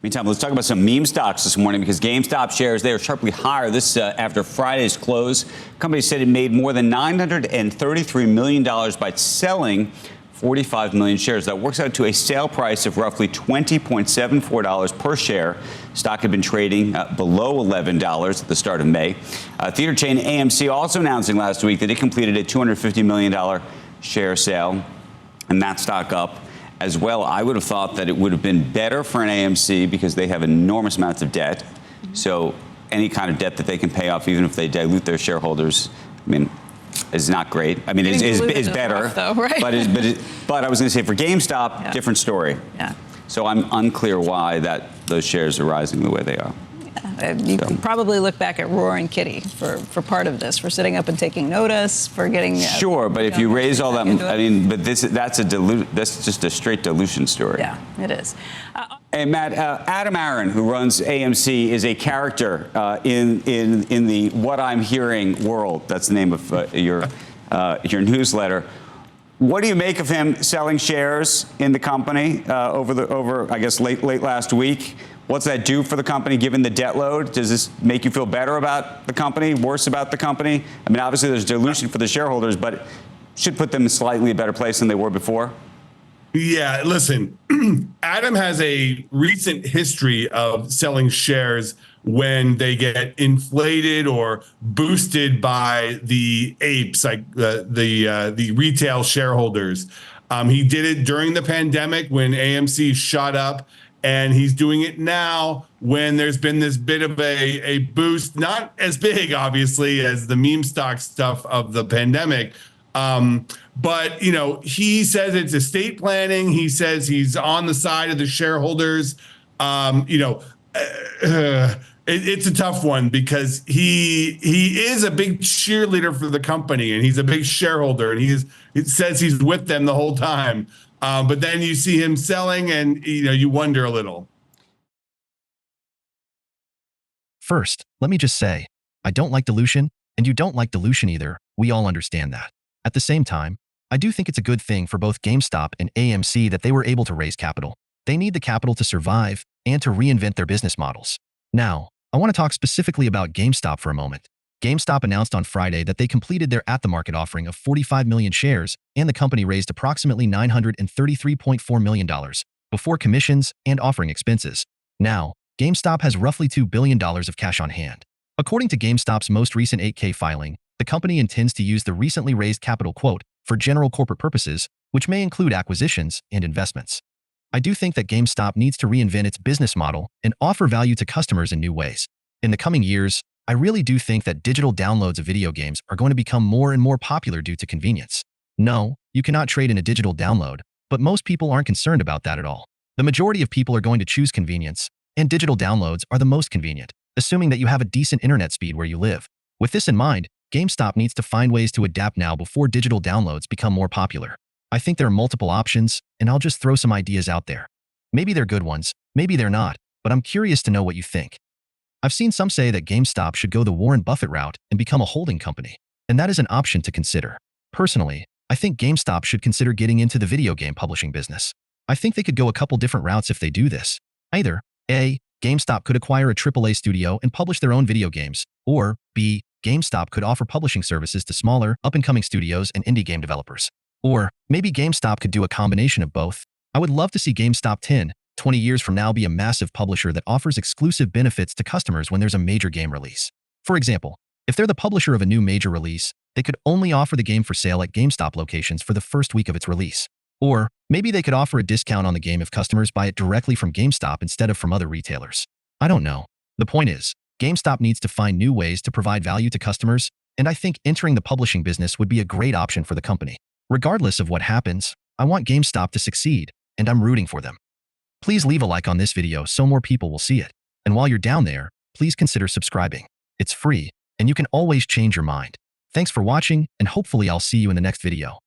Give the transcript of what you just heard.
Meantime, let's talk about some meme stocks this morning because GameStop shares, they are sharply higher. This after Friday's close. The company said it made more than $933 million by selling 45 million shares. That works out to a sale price of roughly $20.74 per share. Stock had been trading below $11 at the start of May. Theater chain AMC also announcing last week that it completed a $250 million share sale, and that stock up as well. I would have thought that it would have been better for an AMC because they have enormous amounts of debt. So any kind of debt that they can pay off, even if they dilute their shareholders, I mean, is not great. I mean, is better. Rough, though, right? But I was going to say for GameStop, different story. Yeah. So I'm unclear why those shares are rising the way they are. You can probably look back at Roaring Kitty for part of this, for sitting up and taking notice, for getting... Sure, but if you raise all that, I mean, but that's just a straight dilution story. Yeah, it is. Hey, Matt, Adam Aaron, who runs AMC, is a character in the What I'm Hearing world. That's the name of your newsletter. What do you make of him selling shares in the company over I guess late last week? What's that do for the company given the debt load? Does this make you feel better about the company, worse about the company? I mean, obviously there's dilution for the shareholders, but it should put them in slightly a better place than they were before. Yeah, listen, Adam has a recent history of selling shares when they get inflated or boosted by the apes, like the retail shareholders. He did it during the pandemic when AMC shot up, and he's doing it now when there's been this bit of a boost, not as big, obviously, as the meme stock stuff of the pandemic. But, you know, he says it's estate planning. He says he's on the side of the shareholders. It's a tough one because he is a big cheerleader for the company, and he's a big shareholder, and it says he's with them the whole time. But then you see him selling, and you wonder a little. First, let me just say, I don't like dilution, and you don't like dilution either. We all understand that. At the same time, I do think it's a good thing for both GameStop and AMC that they were able to raise capital. They need the capital to survive and to reinvent their business models. Now, I want to talk specifically about GameStop for a moment. GameStop announced on Friday that they completed their at-the-market offering of 45 million shares, and the company raised approximately $933.4 million before commissions and offering expenses. Now, GameStop has roughly $2 billion of cash on hand. According to GameStop's most recent 8K filing, the company intends to use the recently raised capital, quote, for general corporate purposes, which may include acquisitions and investments. I do think that GameStop needs to reinvent its business model and offer value to customers in new ways. In the coming years, I really do think that digital downloads of video games are going to become more and more popular due to convenience. No, you cannot trade in a digital download, but most people aren't concerned about that at all. The majority of people are going to choose convenience, and digital downloads are the most convenient, assuming that you have a decent internet speed where you live. With this in mind, GameStop needs to find ways to adapt now before digital downloads become more popular. I think there are multiple options, and I'll just throw some ideas out there. Maybe they're good ones, maybe they're not, but I'm curious to know what you think. I've seen some say that GameStop should go the Warren Buffett route and become a holding company, and that is an option to consider. Personally, I think GameStop should consider getting into the video game publishing business. I think they could go a couple different routes if they do this. Either A, GameStop could acquire a AAA studio and publish their own video games, or B, GameStop could offer publishing services to smaller, up-and-coming studios and indie game developers. Or maybe GameStop could do a combination of both. I would love to see GameStop 10, 20 years from now be a massive publisher that offers exclusive benefits to customers when there's a major game release. For example, if they're the publisher of a new major release, they could only offer the game for sale at GameStop locations for the first week of its release. Or maybe they could offer a discount on the game if customers buy it directly from GameStop instead of from other retailers. I don't know. The point is, GameStop needs to find new ways to provide value to customers, and I think entering the publishing business would be a great option for the company. Regardless of what happens, I want GameStop to succeed, and I'm rooting for them. Please leave a like on this video so more people will see it. And while you're down there, please consider subscribing. It's free, and you can always change your mind. Thanks for watching, and hopefully I'll see you in the next video.